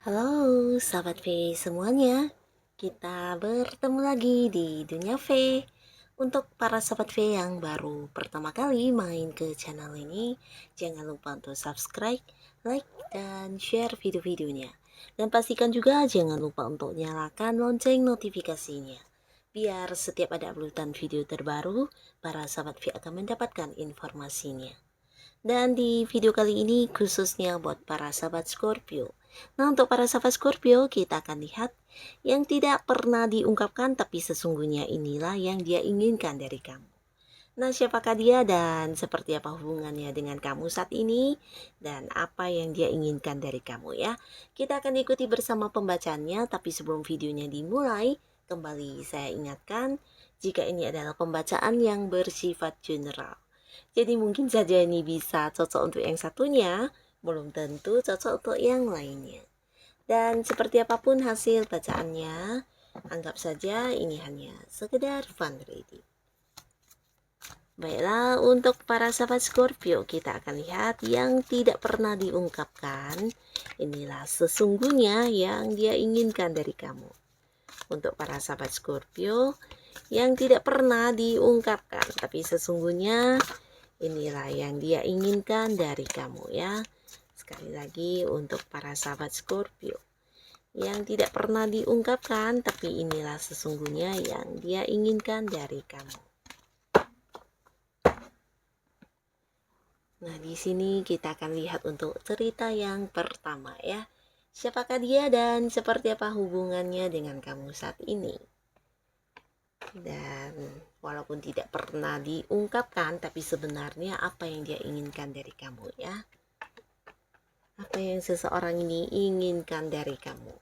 Halo, sahabat V semuanya. Kita bertemu lagi di Dunia V. Untuk para sahabat V yang baru pertama kali main ke channel ini, jangan lupa untuk subscribe, like, dan share video-videonya. Dan pastikan juga jangan lupa untuk nyalakan lonceng notifikasinya. Biar setiap ada uploadan video terbaru, para sahabat V akan mendapatkan informasinya. Dan di video kali ini khususnya buat para sahabat Scorpio. Nah, untuk para sahabat Scorpio, kita akan lihat yang tidak pernah diungkapkan tapi sesungguhnya inilah yang dia inginkan dari kamu. Nah, siapakah dia dan seperti apa hubungannya dengan kamu saat ini dan apa yang dia inginkan dari kamu ya. Kita akan ikuti bersama pembacaannya, tapi sebelum videonya dimulai, kembali saya ingatkan jika ini adalah pembacaan yang bersifat general. Jadi mungkin saja ini bisa cocok untuk yang satunya, belum tentu cocok untuk yang lainnya. Dan seperti apapun hasil bacaannya, anggap saja ini hanya sekedar fun reading. Baiklah, untuk para sahabat Scorpio, kita akan lihat yang tidak pernah diungkapkan. Inilah sesungguhnya yang dia inginkan dari kamu. Untuk para sahabat Scorpio, yang tidak pernah diungkapkan, tapi sesungguhnya inilah yang dia inginkan dari kamu ya. Sekali lagi untuk para sahabat Scorpio yang tidak pernah diungkapkan, tapi inilah sesungguhnya yang dia inginkan dari kamu. Nah, di sini kita akan lihat untuk cerita yang pertama ya. Siapakah dia dan seperti apa hubungannya dengan kamu saat ini? Dan walaupun tidak pernah diungkapkan, tapi sebenarnya apa yang dia inginkan dari kamu ya. Apa yang seseorang ini inginkan dari kamu.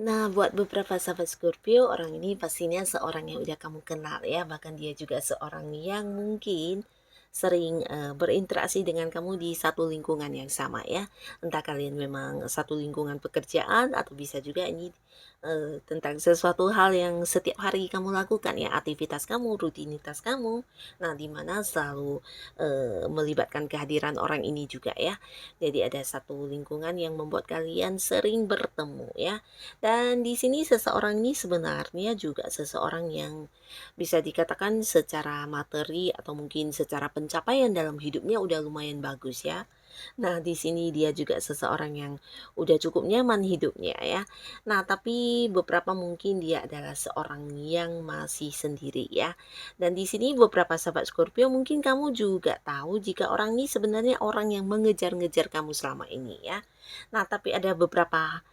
Nah, buat beberapa sahabat Scorpio, orang ini pastinya seorang yang udah kamu kenal ya. Bahkan dia juga seorang yang mungkin sering berinteraksi dengan kamu di satu lingkungan yang sama ya. Entah kalian memang satu lingkungan pekerjaan atau bisa juga ini tentang sesuatu hal yang setiap hari kamu lakukan ya, aktivitas kamu, rutinitas kamu. Nah, dimana selalu melibatkan kehadiran orang ini juga ya. Jadi ada satu lingkungan yang membuat kalian sering bertemu ya. Dan di sini seseorang ini sebenarnya juga seseorang yang bisa dikatakan secara materi atau mungkin secara pencapaian dalam hidupnya udah lumayan bagus ya. Nah, di sini dia juga seseorang yang udah cukup nyaman hidupnya ya. Nah, tapi beberapa mungkin dia adalah seorang yang masih sendiri ya. Dan di sini beberapa sahabat Scorpio mungkin kamu juga tahu jika orang ini sebenarnya orang yang mengejar-ngejar kamu selama ini ya. Nah, tapi ada beberapa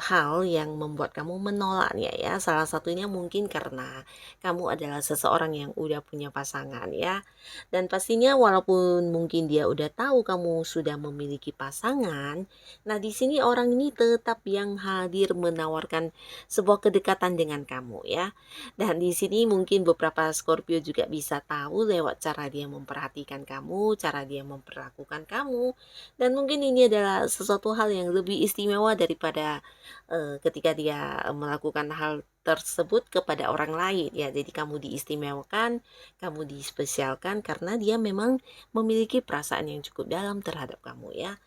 hal yang membuat kamu menolaknya ya. Salah satunya mungkin karena kamu adalah seseorang yang udah punya pasangan ya. Dan pastinya walaupun mungkin dia udah tahu kamu sudah memiliki pasangan, nah di sini orang ini tetap yang hadir menawarkan sebuah kedekatan dengan kamu ya. Dan di sini mungkin beberapa Scorpio juga bisa tahu lewat cara dia memperhatikan kamu, cara dia memperlakukan kamu, dan mungkin ini adalah sesuatu hal yang lebih istimewa daripada ketika dia melakukan hal tersebut kepada orang lain ya. Jadi kamu diistimewakan, kamu dispesialkan karena dia memang memiliki perasaan yang cukup dalam terhadap kamu ya.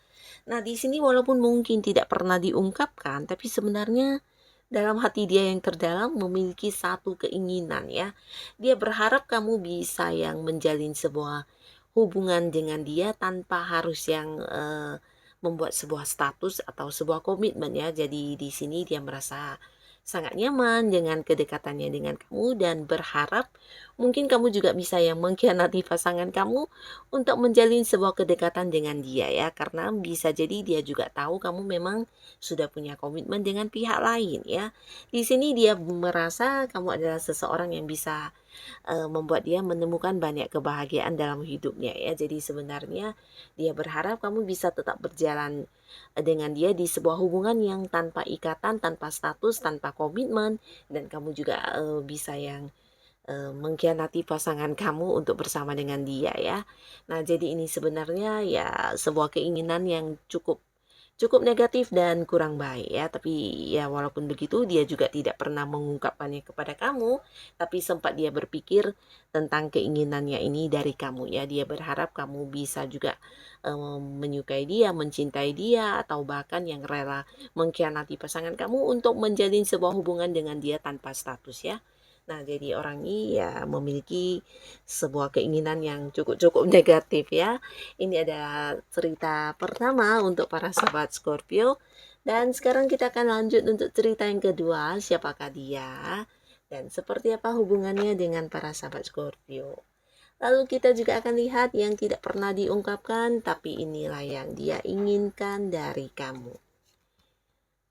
Nah, di sini walaupun mungkin tidak pernah diungkapkan, tapi sebenarnya dalam hati dia yang terdalam memiliki satu keinginan ya. Dia berharap kamu bisa yang menjalin sebuah hubungan dengan dia tanpa harus yang membuat sebuah status atau sebuah komitmen ya. Jadi di sini dia merasa sangat nyaman dengan kedekatannya dengan kamu dan berharap mungkin kamu juga bisa yang mengkhianati pasangan kamu untuk menjalin sebuah kedekatan dengan dia ya, karena bisa jadi dia juga tahu kamu memang sudah punya komitmen dengan pihak lain ya. Di sini dia merasa kamu adalah seseorang yang bisa membuat dia menemukan banyak kebahagiaan dalam hidupnya ya. Jadi sebenarnya dia berharap kamu bisa tetap berjalan dengan dia di sebuah hubungan yang tanpa ikatan, tanpa status, tanpa komitmen, dan kamu juga bisa yang mengkhianati pasangan kamu untuk bersama dengan dia ya. Nah, jadi ini sebenarnya ya sebuah keinginan yang cukup cukup negatif dan kurang baik ya. Tapi ya walaupun begitu dia juga tidak pernah mengungkapkannya kepada kamu, tapi sempat dia berpikir tentang keinginannya ini dari kamu ya. Dia berharap kamu bisa juga menyukai dia, mencintai dia, atau bahkan yang rela mengkhianati pasangan kamu untuk menjalin sebuah hubungan dengan dia tanpa status ya. Nah, jadi orang ini ya memiliki sebuah keinginan yang cukup-cukup negatif ya. Ini adalah cerita pertama untuk para sahabat Scorpio. Dan sekarang kita akan lanjut untuk cerita yang kedua, siapakah dia dan seperti apa hubungannya dengan para sahabat Scorpio. Lalu kita juga akan lihat yang tidak pernah diungkapkan, tapi inilah yang dia inginkan dari kamu.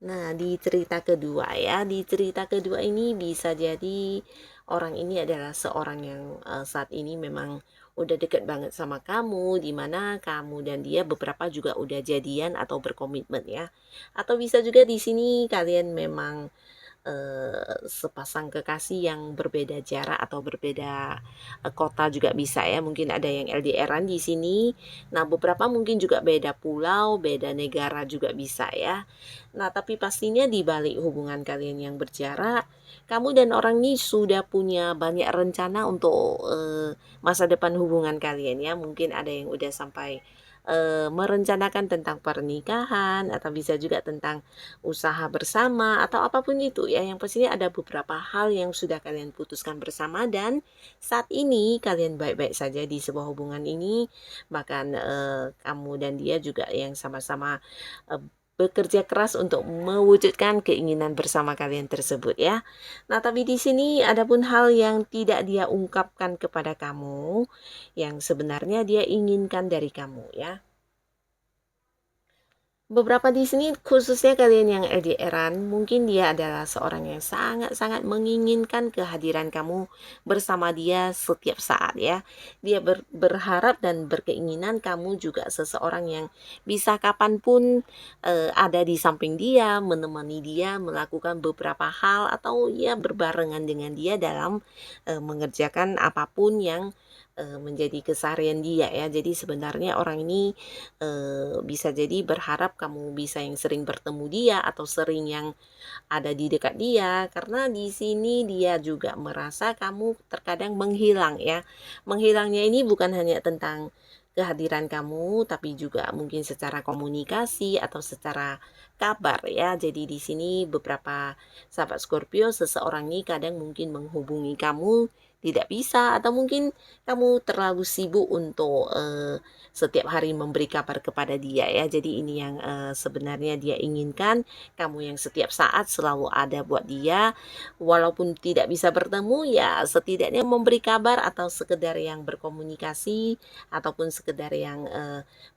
Nah, di cerita kedua ya, di cerita kedua ini bisa jadi orang ini adalah seorang yang saat ini memang udah deket banget sama kamu, di mana kamu dan dia beberapa juga udah jadian atau berkomitmen ya. Atau bisa juga di sini kalian memang sepasang kekasih yang berbeda jarak atau berbeda kota juga bisa ya. Mungkin ada yang LDRan di sini. Nah, beberapa mungkin juga beda pulau, beda negara juga bisa ya. Nah, tapi pastinya di balik hubungan kalian yang berjarak, kamu dan orang ini sudah punya banyak rencana untuk masa depan hubungan kalian ya. Mungkin ada yang udah sampai merencanakan tentang pernikahan atau bisa juga tentang usaha bersama atau apapun itu ya. Yang pastinya ada beberapa hal yang sudah kalian putuskan bersama dan saat ini kalian baik-baik saja di sebuah hubungan ini. Bahkan kamu dan dia juga yang sama-sama bekerja keras untuk mewujudkan keinginan bersama kalian tersebut ya. Nah, tapi di sini ada pun hal yang tidak dia ungkapkan kepada kamu yang sebenarnya dia inginkan dari kamu ya. Beberapa di sini khususnya kalian yang LDRan, mungkin dia adalah seorang yang sangat-sangat menginginkan kehadiran kamu bersama dia setiap saat ya. Dia berharap dan berkeinginan kamu juga seseorang yang bisa kapanpun ada di samping dia, menemani dia, melakukan beberapa hal atau ya berbarengan dengan dia dalam mengerjakan apapun yang menjadi keseharian dia ya. Jadi sebenarnya orang ini bisa jadi berharap kamu bisa yang sering bertemu dia atau sering yang ada di dekat dia karena di sini dia juga merasa kamu terkadang menghilang ya. Menghilangnya ini bukan hanya tentang kehadiran kamu tapi juga mungkin secara komunikasi atau secara kabar ya. Jadi di sini beberapa sahabat Scorpio seseorang ini kadang mungkin menghubungi kamu tidak bisa atau mungkin kamu terlalu sibuk untuk setiap hari memberi kabar kepada dia ya. Jadi ini yang sebenarnya dia inginkan, kamu yang setiap saat selalu ada buat dia, walaupun tidak bisa bertemu ya setidaknya memberi kabar atau sekedar yang berkomunikasi ataupun sekedar yang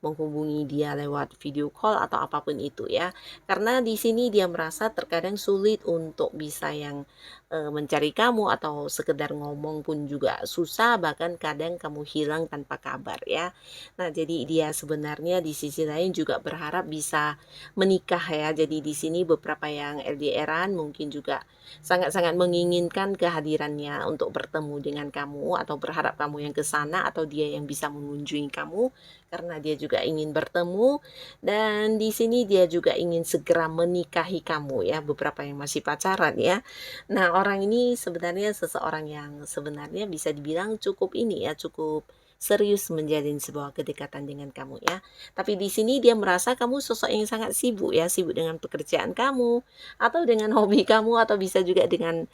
menghubungi dia lewat video call atau apapun itu ya. Karena di sini dia merasa terkadang sulit untuk bisa yang mencari kamu atau sekedar ngomong pun juga susah, bahkan kadang kamu hilang tanpa kabar ya. Nah, jadi dia sebenarnya di sisi lain juga berharap bisa menikah ya. Jadi di sini beberapa yang LDRan mungkin juga sangat-sangat menginginkan kehadirannya untuk bertemu dengan kamu atau berharap kamu yang ke sana atau dia yang bisa mengunjungi kamu karena dia juga ingin bertemu dan di sini dia juga ingin segera menikahi kamu ya, beberapa yang masih pacaran ya. Nah, orang ini sebenarnya seseorang yang sebenarnya bisa dibilang cukup ini ya, cukup serius menjalin sebuah kedekatan dengan kamu ya. Tapi di sini dia merasa kamu sosok yang sangat sibuk ya, sibuk dengan pekerjaan kamu atau dengan hobi kamu atau bisa juga dengan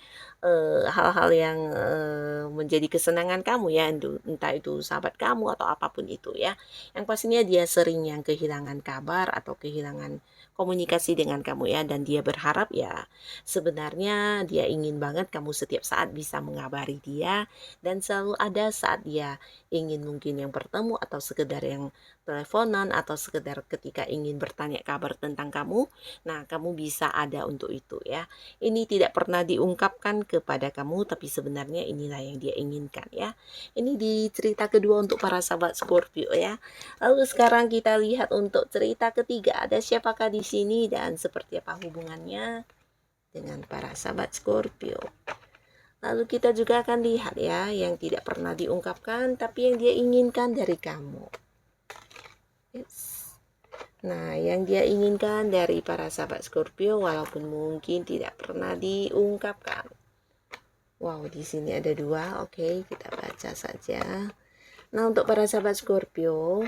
hal-hal yang menjadi kesenangan kamu ya, entah itu sahabat kamu atau apapun itu ya. Yang pastinya dia sering yang kehilangan kabar atau kehilangan komunikasi dengan kamu ya dan dia berharap ya sebenarnya dia ingin banget kamu setiap saat bisa mengabari dia dan selalu ada saat dia ingin mungkin yang bertemu atau sekedar yang teleponan atau sekedar ketika ingin bertanya kabar tentang kamu. Nah, kamu bisa ada untuk itu ya. Ini tidak pernah diungkapkan kepada kamu tapi sebenarnya inilah yang dia inginkan ya. Ini di cerita kedua untuk para sahabat Scorpio ya. Lalu sekarang kita lihat untuk cerita ketiga. Ada siapakah di sini dan seperti apa hubungannya dengan para sahabat Scorpio. Lalu kita juga akan lihat ya yang tidak pernah diungkapkan tapi yang dia inginkan dari kamu. Yes. Nah, yang dia inginkan dari para sahabat Scorpio walaupun mungkin tidak pernah diungkapkan. Wow, di sini ada dua. Oke, kita baca saja. Nah, untuk para sahabat Scorpio,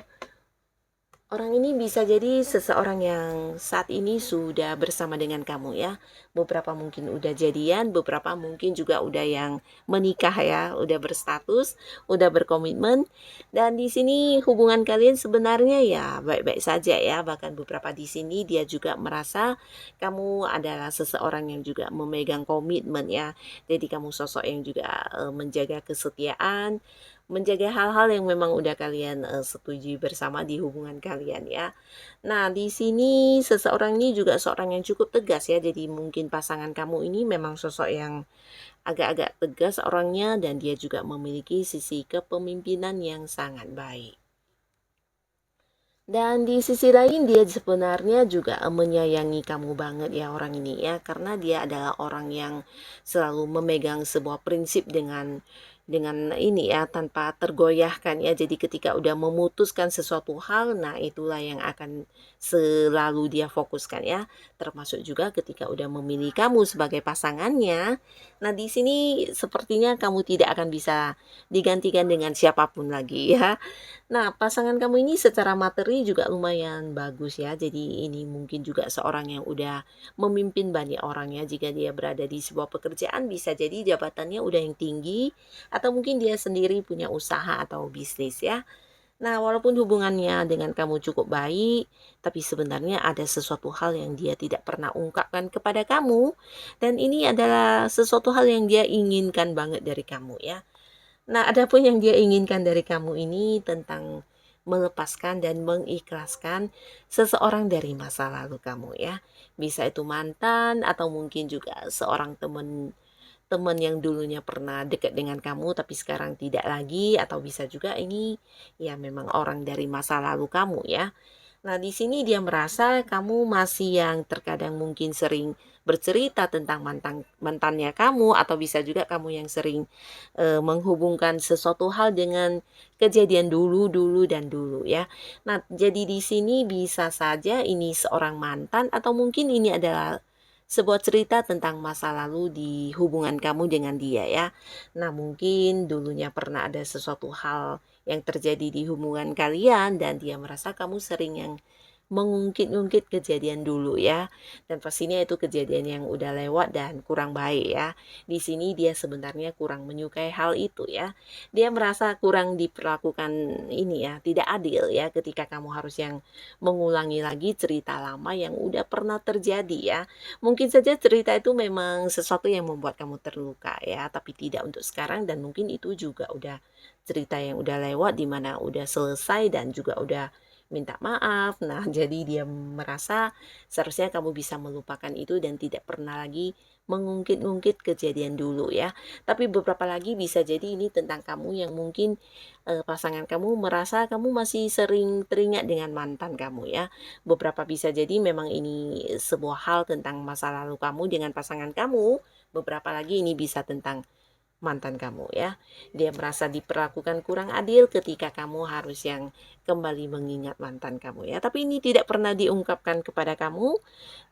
orang ini bisa jadi seseorang yang saat ini sudah bersama dengan kamu ya. Beberapa mungkin udah jadian, beberapa mungkin juga udah yang menikah ya, udah berstatus, udah berkomitmen. Dan di sini hubungan kalian sebenarnya ya baik-baik saja ya. Bahkan beberapa di sini dia juga merasa kamu adalah seseorang yang juga memegang komitmen ya. Jadi kamu sosok yang juga menjaga kesetiaan, menjaga hal-hal yang memang udah kalian setujui bersama di hubungan kalian ya. Nah, di sini seseorang ini juga seorang yang cukup tegas ya. Jadi mungkin pasangan kamu ini memang sosok yang agak-agak tegas orangnya dan dia juga memiliki sisi kepemimpinan yang sangat baik. Dan di sisi lain dia sebenarnya juga menyayangi kamu banget ya orang ini ya, karena dia adalah orang yang selalu memegang sebuah prinsip dengan ini ya tanpa tergoyahkan ya. Jadi ketika udah memutuskan sesuatu hal, nah itulah yang akan selalu dia fokuskan ya. Termasuk juga ketika udah memilih kamu sebagai pasangannya. Nah, di sini sepertinya kamu tidak akan bisa digantikan dengan siapapun lagi ya. Nah, pasangan kamu ini secara materi juga lumayan bagus ya. Jadi ini mungkin juga seorang yang udah memimpin banyak orang ya. Jika dia berada di sebuah pekerjaan bisa jadi jabatannya udah yang tinggi atau mungkin dia sendiri punya usaha atau bisnis ya. Nah, walaupun hubungannya dengan kamu cukup baik, tapi sebenarnya ada sesuatu hal yang dia tidak pernah ungkapkan kepada kamu dan ini adalah sesuatu hal yang dia inginkan banget dari kamu ya. Nah, ada pun yang dia inginkan dari kamu ini tentang melepaskan dan mengikhlaskan seseorang dari masa lalu kamu ya. Bisa itu mantan atau mungkin juga seorang teman teman yang dulunya pernah dekat dengan kamu tapi sekarang tidak lagi atau bisa juga ini ya memang orang dari masa lalu kamu ya. Nah, di sini dia merasa kamu masih yang terkadang mungkin sering bercerita tentang mantannya kamu atau bisa juga kamu yang sering menghubungkan sesuatu hal dengan kejadian dulu dan dulu ya. Nah, jadi di sini bisa saja ini seorang mantan atau mungkin ini adalah sebuah cerita tentang masa lalu di hubungan kamu dengan dia ya. Nah, mungkin dulunya pernah ada sesuatu hal yang terjadi di hubungan kalian dan dia merasa kamu sering yang mengungkit-ungkit kejadian dulu ya. Dan pastinya itu kejadian yang udah lewat dan kurang baik ya. Di sini dia sebenarnya kurang menyukai hal itu ya. Dia merasa kurang diperlakukan ini ya, tidak adil ya ketika kamu harus yang mengulangi lagi cerita lama yang udah pernah terjadi ya. Mungkin saja cerita itu memang sesuatu yang membuat kamu terluka ya, tapi tidak untuk sekarang dan mungkin itu juga udah cerita yang udah lewat di mana udah selesai dan juga udah minta maaf. Nah, jadi dia merasa seharusnya kamu bisa melupakan itu dan tidak pernah lagi mengungkit-ungkit kejadian dulu ya. Tapi beberapa lagi bisa jadi ini tentang kamu yang mungkin pasangan kamu merasa kamu masih sering teringat dengan mantan kamu ya. Beberapa bisa jadi memang ini sebuah hal tentang masa lalu kamu dengan pasangan kamu. Beberapa lagi ini bisa tentang mantan kamu ya. Dia merasa diperlakukan kurang adil ketika kamu harus yang kembali mengingat mantan kamu ya. Tapi ini tidak pernah diungkapkan kepada kamu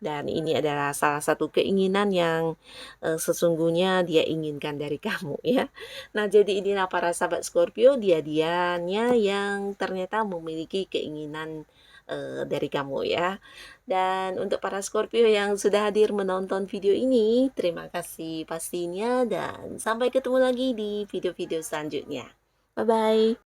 dan ini adalah salah satu keinginan yang sesungguhnya dia inginkan dari kamu ya. Nah, jadi inilah para sahabat Scorpio, dia-dianya yang ternyata memiliki keinginan dari kamu ya. Dan untuk para Scorpio yang sudah hadir menonton video ini, terima kasih pastinya dan sampai ketemu lagi di video-video selanjutnya. Bye-bye.